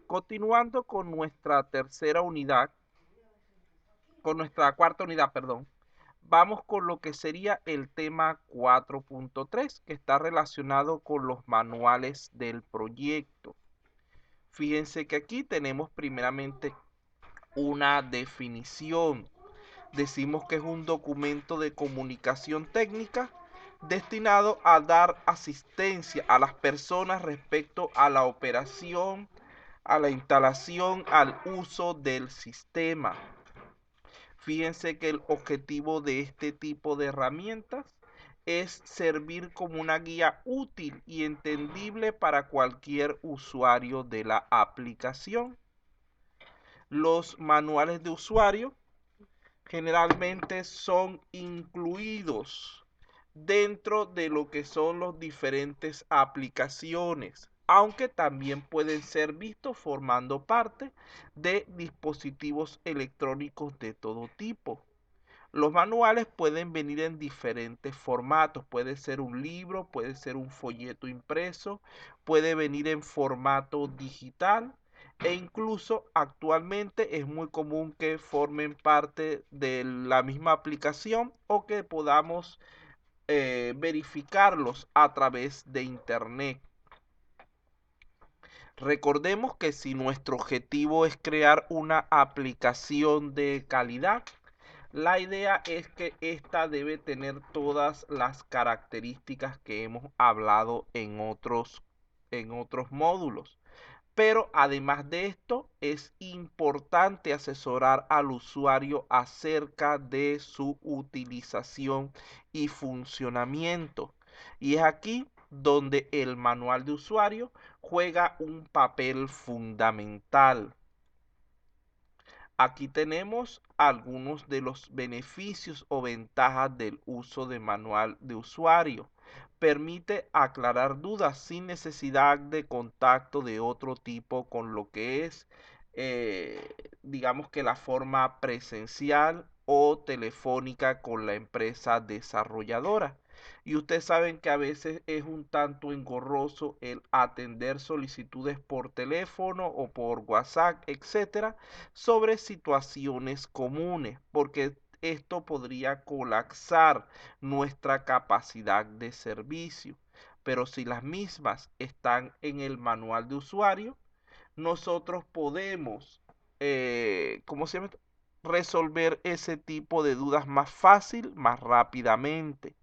Continuando con nuestra tercera unidad, con nuestra cuarta unidad, perdón, vamos con lo que sería el tema 4.3, que está relacionado con los manuales del proyecto. Fíjense que aquí tenemos primeramente una definición. Decimos que es un documento de comunicación técnica destinado a dar asistencia a las personas respecto a la operación, a la instalación, al uso del sistema. Fíjense que el objetivo de este tipo de herramientas es servir como una guía útil y entendible para cualquier usuario de la aplicación. Los manuales de usuario generalmente son incluidos dentro de lo que son las diferentes aplicaciones, aunque también pueden ser vistos formando parte de dispositivos electrónicos de todo tipo. Los manuales pueden venir en diferentes formatos, puede ser un libro, puede ser un folleto impreso, puede venir en formato digital e incluso actualmente es muy común que formen parte de la misma aplicación o que podamos verificarlos a través de internet. Recordemos que si nuestro objetivo es crear una aplicación de calidad, la idea es que esta debe tener todas las características que hemos hablado en otros módulos. Pero además de esto, es importante asesorar al usuario acerca de su utilización y funcionamiento. Y es aquí donde el manual de usuario juega un papel fundamental. Aquí tenemos algunos de los beneficios o ventajas del uso de manual de usuario. Permite aclarar dudas sin necesidad de contacto de otro tipo con lo que es, digamos que la forma presencial o telefónica con la empresa desarrolladora. Y ustedes saben que a veces es un tanto engorroso el atender solicitudes por teléfono o por WhatsApp, etcétera, sobre situaciones comunes, porque esto podría colapsar nuestra capacidad de servicio. Pero si las mismas están en el manual de usuario, nosotros podemos, ¿cómo se llama? Resolver ese tipo de dudas más fácil, más rápidamente.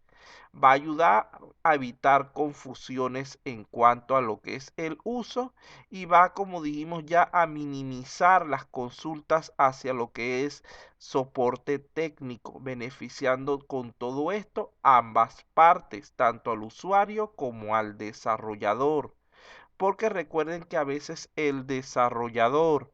Va a ayudar a evitar confusiones en cuanto a lo que es el uso y va, como dijimos ya, a minimizar las consultas hacia lo que es soporte técnico, beneficiando con todo esto ambas partes, tanto al usuario como al desarrollador. Porque recuerden que a veces el desarrollador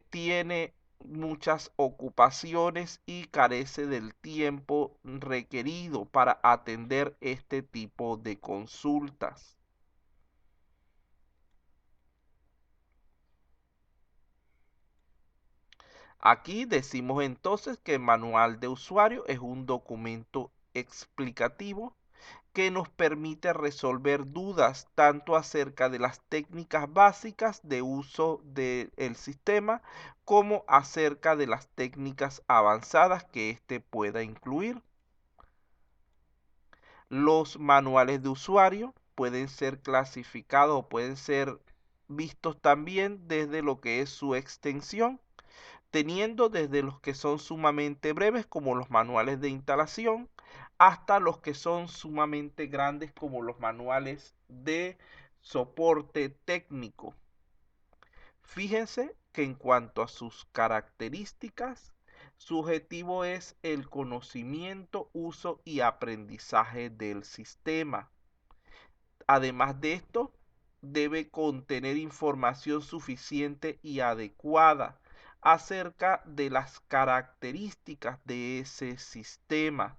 tiene muchas ocupaciones y carece del tiempo requerido para atender este tipo de consultas. Aquí decimos entonces que el manual de usuario es un documento explicativo que nos permite resolver dudas tanto acerca de las técnicas básicas de uso del sistema como acerca de las técnicas avanzadas que éste pueda incluir. Los manuales de usuario pueden ser clasificados o pueden ser vistos también desde lo que es su extensión, teniendo desde los que son sumamente breves como los manuales de instalación hasta los que son sumamente grandes como los manuales de soporte técnico. Fíjense que en cuanto a sus características, su objetivo es el conocimiento, uso y aprendizaje del sistema. Además de esto, debe contener información suficiente y adecuada acerca de las características de ese sistema.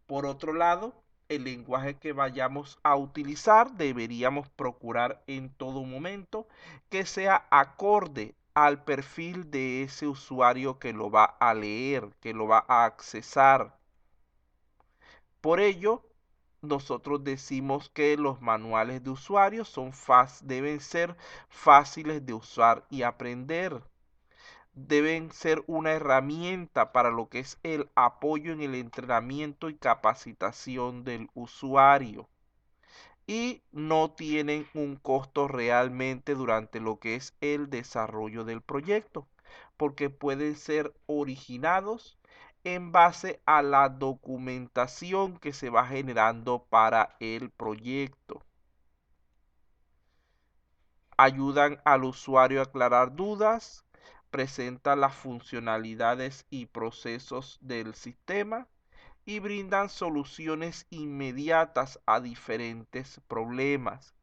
Por otro lado, el lenguaje que vayamos a utilizar deberíamos procurar en todo momento que sea acorde al perfil de ese usuario que lo va a leer, que lo va a accesar. Por ello, nosotros decimos que los manuales de usuario deben ser fáciles de usar y aprender. Deben ser una herramienta para lo que es el apoyo en el entrenamiento y capacitación del usuario. Y no tienen un costo realmente durante lo que es el desarrollo del proyecto, porque pueden ser originados en base a la documentación que se va generando para el proyecto. Ayudan al usuario a aclarar dudas, presentan las funcionalidades y procesos del sistema y brindan soluciones inmediatas a diferentes problemas.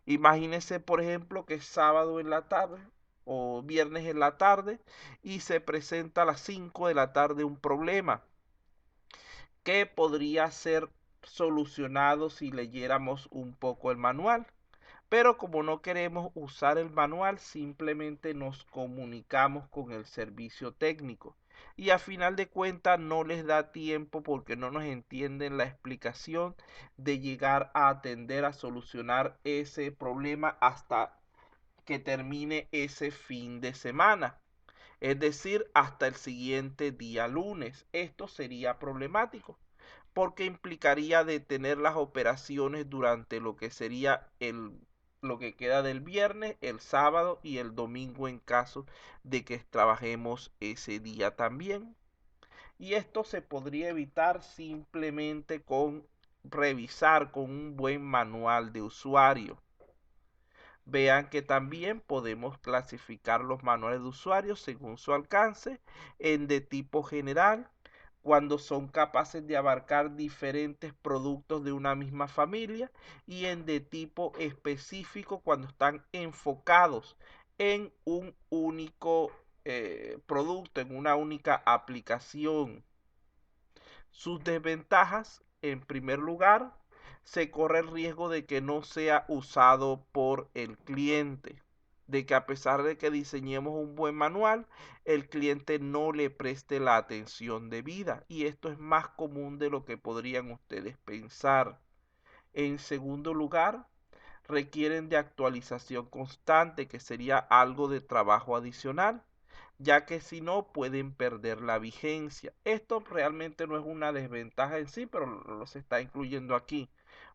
Imagínense, por ejemplo, que es sábado en la tarde o viernes en la tarde y se presenta a las 5 de la tarde un problema que podría ser solucionado si leyéramos un poco el manual. Pero como no queremos usar el manual, simplemente nos comunicamos con el servicio técnico. Y a final de cuentas no les da tiempo porque no nos entienden la explicación de llegar a atender a solucionar ese problema hasta que termine ese fin de semana. Es decir, hasta el siguiente día lunes. Esto sería problemático porque implicaría detener las operaciones durante lo que sería lo que queda del viernes, el sábado y el domingo en caso de que trabajemos ese día también. Y esto se podría evitar simplemente con revisar con un buen manual de usuario. Vean que también podemos clasificar los manuales de usuario según su alcance en de tipo general, cuando son capaces de abarcar diferentes productos de una misma familia, y en de tipo específico cuando están enfocados en un único producto, en una única aplicación. Sus desventajas, en primer lugar, se corre el riesgo de que no sea usado por el cliente, de que a pesar de que diseñemos un buen manual, el cliente no le preste la atención debida, y esto es más común de lo que podrían ustedes pensar. En segundo lugar, requieren de actualización constante, que sería algo de trabajo adicional, ya que si no pueden perder la vigencia. Esto realmente no es una desventaja en sí, pero lo se está incluyendo aquí,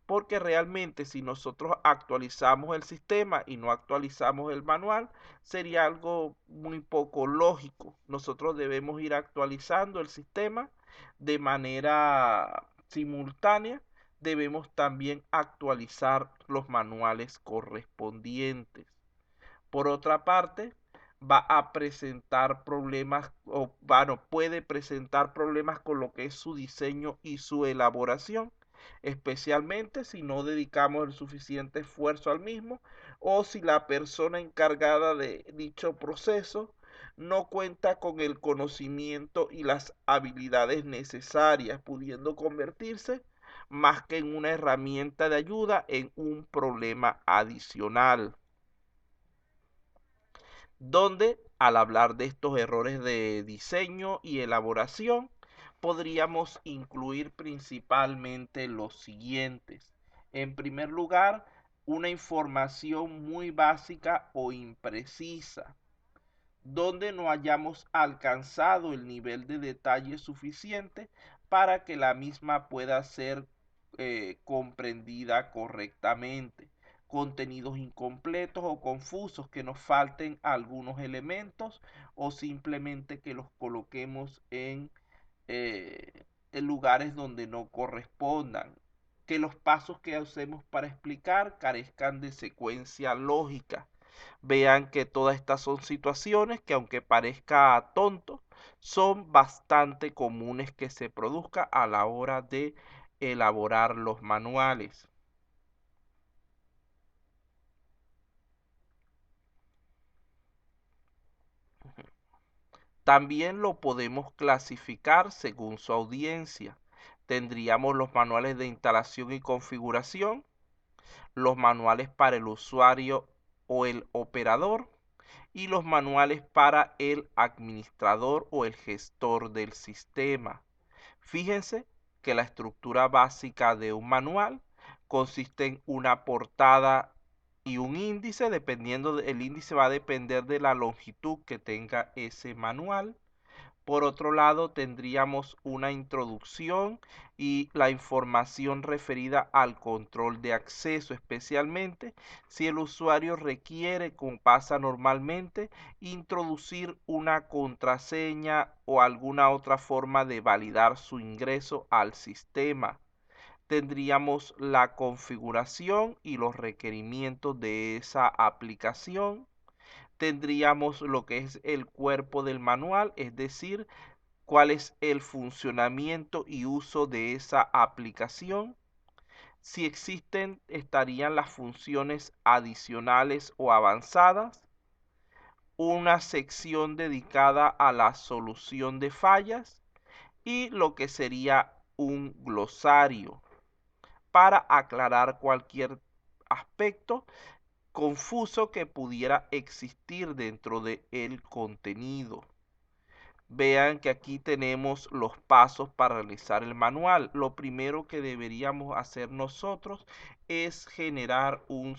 porque realmente si nosotros actualizamos el sistema y no actualizamos el manual, sería algo muy poco lógico. Nosotros debemos ir actualizando el sistema de manera simultánea. Debemos también actualizar los manuales correspondientes. Por otra parte, va a presentar problemas o bueno, puede presentar problemas con lo que es su diseño y su elaboración, especialmente si no dedicamos el suficiente esfuerzo al mismo o si la persona encargada de dicho proceso no cuenta con el conocimiento y las habilidades necesarias, pudiendo convertirse más que en una herramienta de ayuda en un problema adicional, donde al hablar de estos errores de diseño y elaboración, podríamos incluir principalmente los siguientes. En primer lugar, una información muy básica o imprecisa, donde no hayamos alcanzado el nivel de detalle suficiente para que la misma pueda ser comprendida correctamente. Contenidos incompletos o confusos, que nos falten algunos elementos o simplemente que los coloquemos en lugares donde no correspondan. Que los pasos que hacemos para explicar carezcan de secuencia lógica. Vean que todas estas son situaciones que, aunque parezca tonto, son bastante comunes que se produzca a la hora de elaborar los manuales. También lo podemos clasificar según su audiencia. Tendríamos los manuales de instalación y configuración, los manuales para el usuario o el operador, y los manuales para el administrador o el gestor del sistema. Fíjense que la estructura básica de un manual consiste en una portada y un índice. Dependiendo del índice va a depender de la longitud que tenga ese manual. Por otro lado, tendríamos una introducción y la información referida al control de acceso, especialmente si el usuario requiere, como pasa normalmente, introducir una contraseña o alguna otra forma de validar su ingreso al sistema. Tendríamos la configuración y los requerimientos de esa aplicación. Tendríamos lo que es el cuerpo del manual, es decir, cuál es el funcionamiento y uso de esa aplicación. Si existen, estarían las funciones adicionales o avanzadas, una sección dedicada a la solución de fallas y lo que sería un glosario para aclarar cualquier aspecto confuso que pudiera existir dentro del contenido. Vean que aquí tenemos los pasos para realizar el manual. Lo primero que deberíamos hacer nosotros es generar un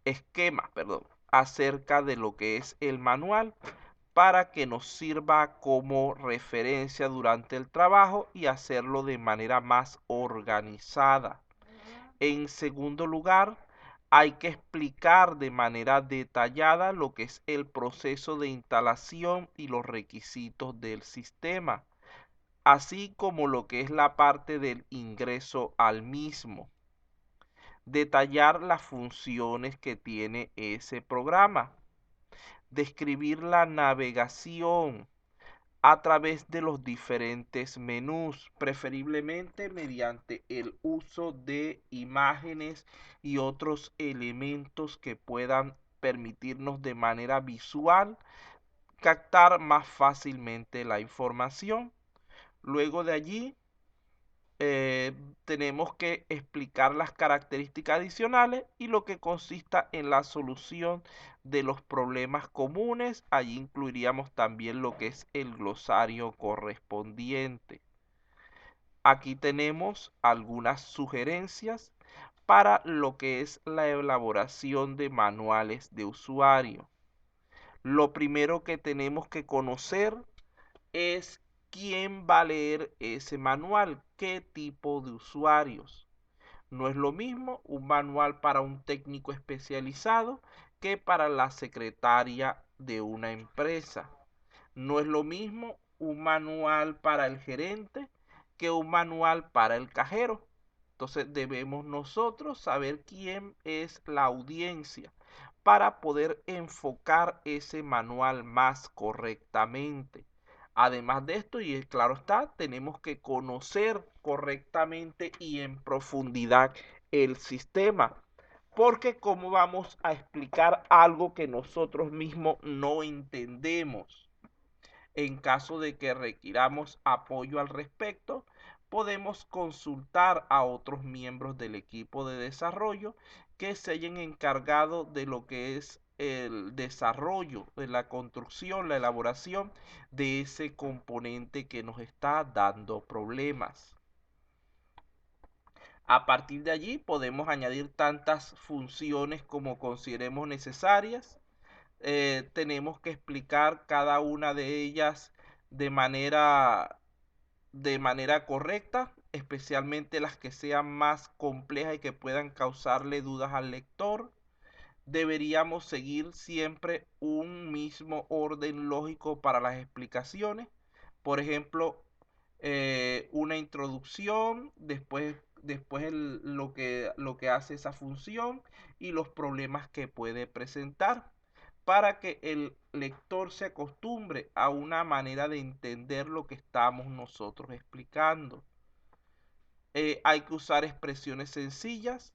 esquema, acerca de lo que es el manual para que nos sirva como referencia durante el trabajo y hacerlo de manera más organizada. En segundo lugar, hay que explicar de manera detallada lo que es el proceso de instalación y los requisitos del sistema, así como lo que es la parte del ingreso al mismo. Detallar las funciones que tiene ese programa. Describir la navegación a través de los diferentes menús, preferiblemente mediante el uso de imágenes y otros elementos que puedan permitirnos de manera visual captar más fácilmente la información. Luego de allí eh, tenemos que explicar las características adicionales y lo que consista en la solución de los problemas comunes. Allí incluiríamos también lo que es el glosario correspondiente. Aquí tenemos algunas sugerencias para lo que es la elaboración de manuales de usuario. Lo primero que tenemos que conocer es quién va a leer ese manual, qué tipo de usuarios. No es lo mismo un manual para un técnico especializado que para la secretaria de una empresa. No es lo mismo un manual para el gerente que un manual para el cajero. Entonces debemos nosotros saber quién es la audiencia para poder enfocar ese manual más correctamente. Además de esto, y claro está, tenemos que conocer correctamente y en profundidad el sistema. Porque cómo vamos a explicar algo que nosotros mismos no entendemos. En caso de que requiramos apoyo al respecto, podemos consultar a otros miembros del equipo de desarrollo que se hayan encargado de lo que es el desarrollo, de la construcción, la elaboración de ese componente que nos está dando problemas. A partir de allí podemos añadir tantas funciones como consideremos necesarias. Tenemos que explicar cada una de ellas de manera correcta, especialmente las que sean más complejas y que puedan causarle dudas al lector. Deberíamos seguir siempre un mismo orden lógico para las explicaciones. Por ejemplo, una introducción, después lo que hace esa función y los problemas que puede presentar para que el lector se acostumbre a una manera de entender lo que estamos nosotros explicando. Hay que usar expresiones sencillas,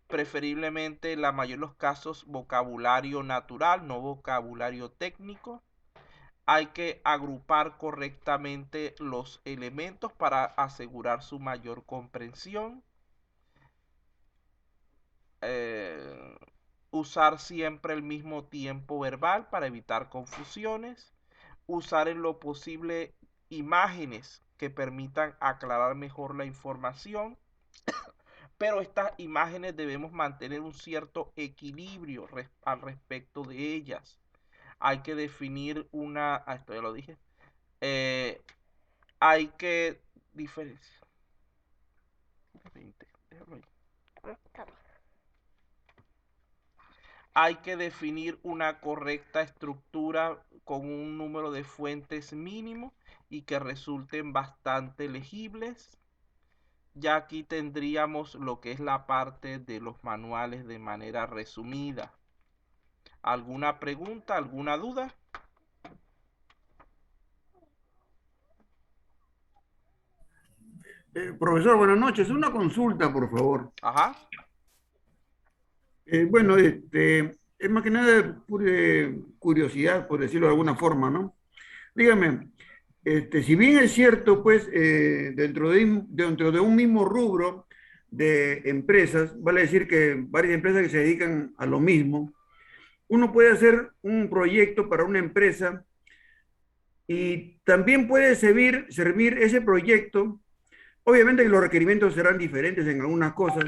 preferiblemente en la mayoría de los casos vocabulario natural, no vocabulario técnico. Hay que agrupar correctamente los elementos para asegurar su mayor comprensión. Eh, Usar siempre el mismo tiempo verbal para evitar confusiones. Usar en lo posible imágenes que permitan aclarar mejor la información, pero estas imágenes debemos mantener un cierto equilibrio al respecto de ellas. Hay que definir esto ya lo dije, eh, hay que diferenciar. Hay que definir una correcta estructura con un número de fuentes mínimo y que resulten bastante legibles. Ya aquí tendríamos lo que es la parte de los manuales de manera resumida. ¿Alguna pregunta, alguna duda? Profesor, buenas noches. Una consulta, por favor. Ajá. Bueno, es más que nada de pura curiosidad, por decirlo de alguna forma, ¿no? Dígame, si bien es cierto, pues, dentro de un mismo rubro de empresas, vale decir que varias empresas que se dedican a lo mismo, uno puede hacer un proyecto para una empresa y también puede servir ese proyecto. Obviamente que los requerimientos serán diferentes en algunas cosas,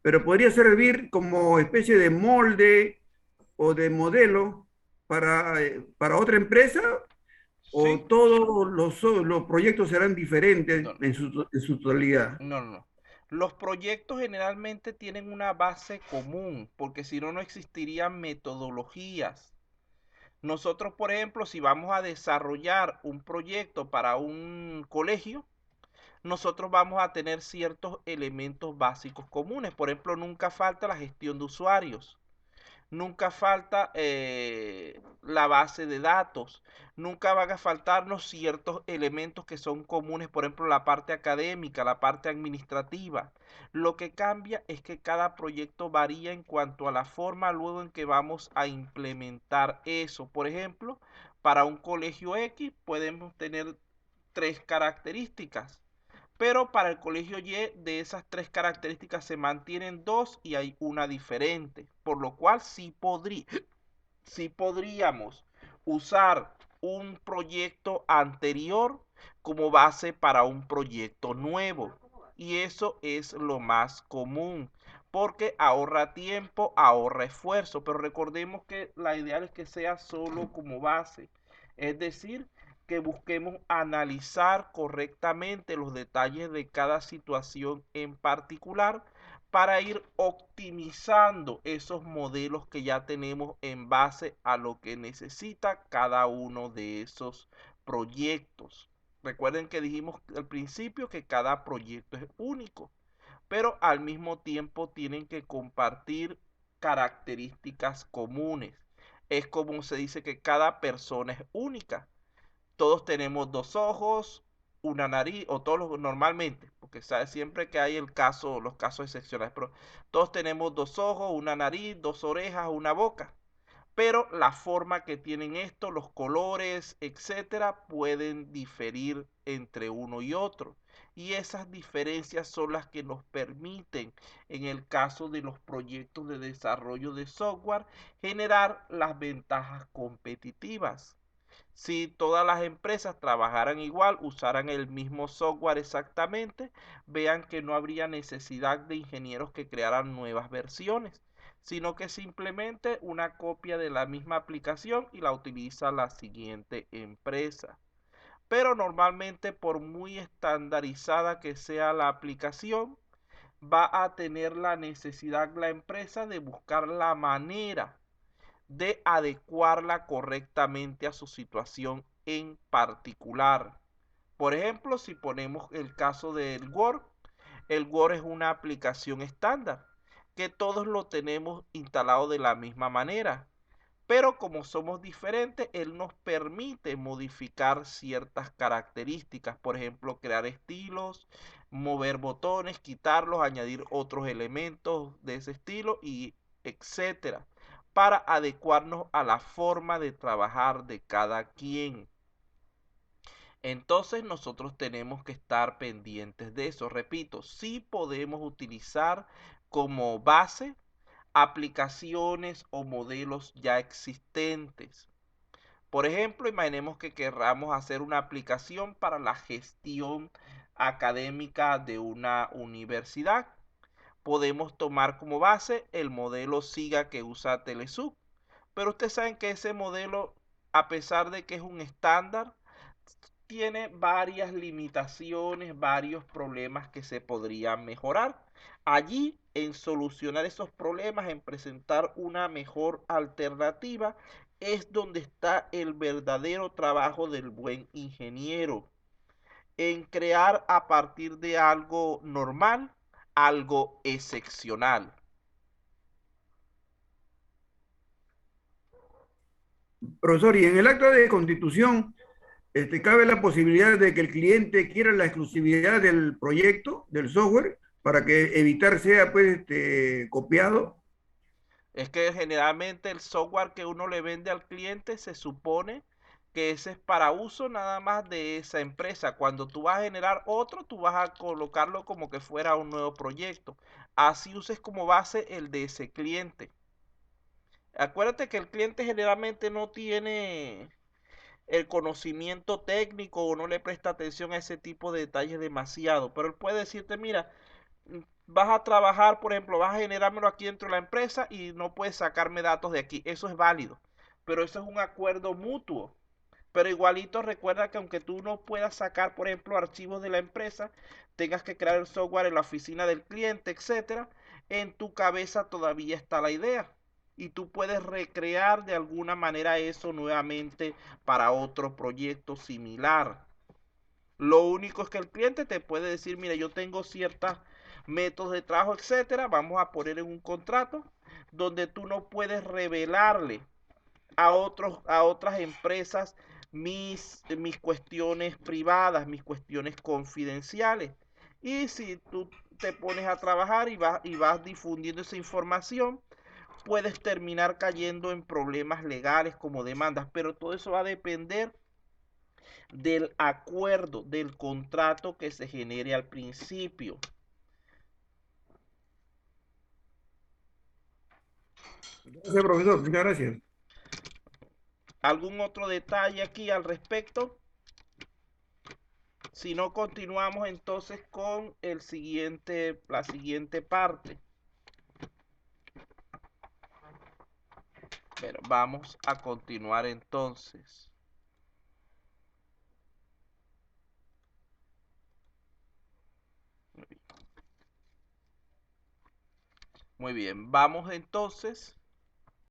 pero podría servir como especie de molde o de modelo para otra empresa, o Sí. todos los proyectos serán diferentes No, en su totalidad. no, no, no. Los proyectos generalmente tienen una base común, porque si no, no existirían metodologías. Nosotros, por ejemplo, si vamos a desarrollar un proyecto para un colegio, nosotros vamos a tener ciertos elementos básicos comunes. Por ejemplo, nunca falta la gestión de usuarios. Nunca falta la base de datos, nunca van a faltarnos ciertos elementos que son comunes, por ejemplo, la parte académica, la parte administrativa. Lo que cambia es que cada proyecto varía en cuanto a la forma luego en que vamos a implementar eso. Por ejemplo, para un colegio X podemos tener tres características, pero para el colegio Y de esas tres características se mantienen dos y hay una diferente, por lo cual sí podríamos usar un proyecto anterior como base para un proyecto nuevo. Y eso es lo más común, porque ahorra tiempo, ahorra esfuerzo, pero recordemos que la ideal es que sea solo como base. Es decir, que busquemos analizar correctamente los detalles de cada situación en particular para ir optimizando esos modelos que ya tenemos en base a lo que necesita cada uno de esos proyectos. Recuerden que dijimos al principio que cada proyecto es único, pero al mismo tiempo tienen que compartir características comunes. Es como se dice que cada persona es única. Todos tenemos dos ojos, una nariz, o todos normalmente, porque sabes siempre que hay los casos excepcionales, pero todos tenemos dos ojos, una nariz, dos orejas, una boca. Pero la forma que tienen esto, los colores, etcétera, pueden diferir entre uno y otro. Y esas diferencias son las que nos permiten, en el caso de los proyectos de desarrollo de software, generar las ventajas competitivas. Si todas las empresas trabajaran igual, usaran el mismo software exactamente, vean que no habría necesidad de ingenieros que crearan nuevas versiones, sino que simplemente una copia de la misma aplicación y la utiliza la siguiente empresa. Pero normalmente, por muy estandarizada que sea la aplicación, va a tener la necesidad la empresa de buscar la manera de adecuarla correctamente a su situación en particular. Por ejemplo, si ponemos el caso del Word, el Word es una aplicación estándar que todos lo tenemos instalado de la misma manera. Pero como somos diferentes, él nos permite modificar ciertas características, por ejemplo, crear estilos, mover botones, quitarlos, añadir otros elementos de ese estilo y etcétera, para adecuarnos a la forma de trabajar de cada quien. Entonces nosotros tenemos que estar pendientes de eso. Repito, sí podemos utilizar como base aplicaciones o modelos ya existentes, Por ejemplo, imaginemos que querramos hacer una aplicación para la gestión académica de una universidad. Podemos tomar como base el modelo SIGA que usa Telesub. Pero ustedes saben que ese modelo, a pesar de que es un estándar, tiene varias limitaciones, varios problemas que se podrían mejorar. Allí, en solucionar esos problemas, en presentar una mejor alternativa, es donde está el verdadero trabajo del buen ingeniero, en crear a partir de algo normal, algo excepcional. Profesor, y en el acta de constitución, cabe la posibilidad de que el cliente quiera la exclusividad del proyecto, del software, para que evitar sea pues copiado. Es que generalmente el software que uno le vende al cliente se supone que ese es para uso nada más de esa empresa. Cuando tú vas a generar otro, tú vas a colocarlo como que fuera un nuevo proyecto. Así uses como base el de ese cliente. Acuérdate que el cliente generalmente no tiene el conocimiento técnico o no le presta atención a ese tipo de detalles demasiado. Pero él puede decirte, mira, vas a trabajar, por ejemplo, vas a generármelo aquí dentro de la empresa y no puedes sacarme datos de aquí. Eso es válido. Pero eso es un acuerdo mutuo. Pero igualito recuerda que aunque tú no puedas sacar, por ejemplo, archivos de la empresa, tengas que crear el software en la oficina del cliente, etcétera, en tu cabeza todavía está la idea. Y tú puedes recrear de alguna manera eso nuevamente para otro proyecto similar. Lo único es que el cliente te puede decir, mira, yo tengo ciertos métodos de trabajo, etcétera, vamos a poner en un contrato donde tú no puedes revelarle a otras empresas mis cuestiones privadas, mis cuestiones confidenciales. Y si tú te pones a trabajar y vas difundiendo esa información, puedes terminar cayendo en problemas legales como demandas, pero todo eso va a depender del acuerdo, del contrato que se genere al principio. Gracias, profesor. Muchas gracias. ¿Algún otro detalle aquí al respecto? Si no, continuamos entonces con la siguiente parte. Pero vamos a continuar entonces. Muy bien, vamos entonces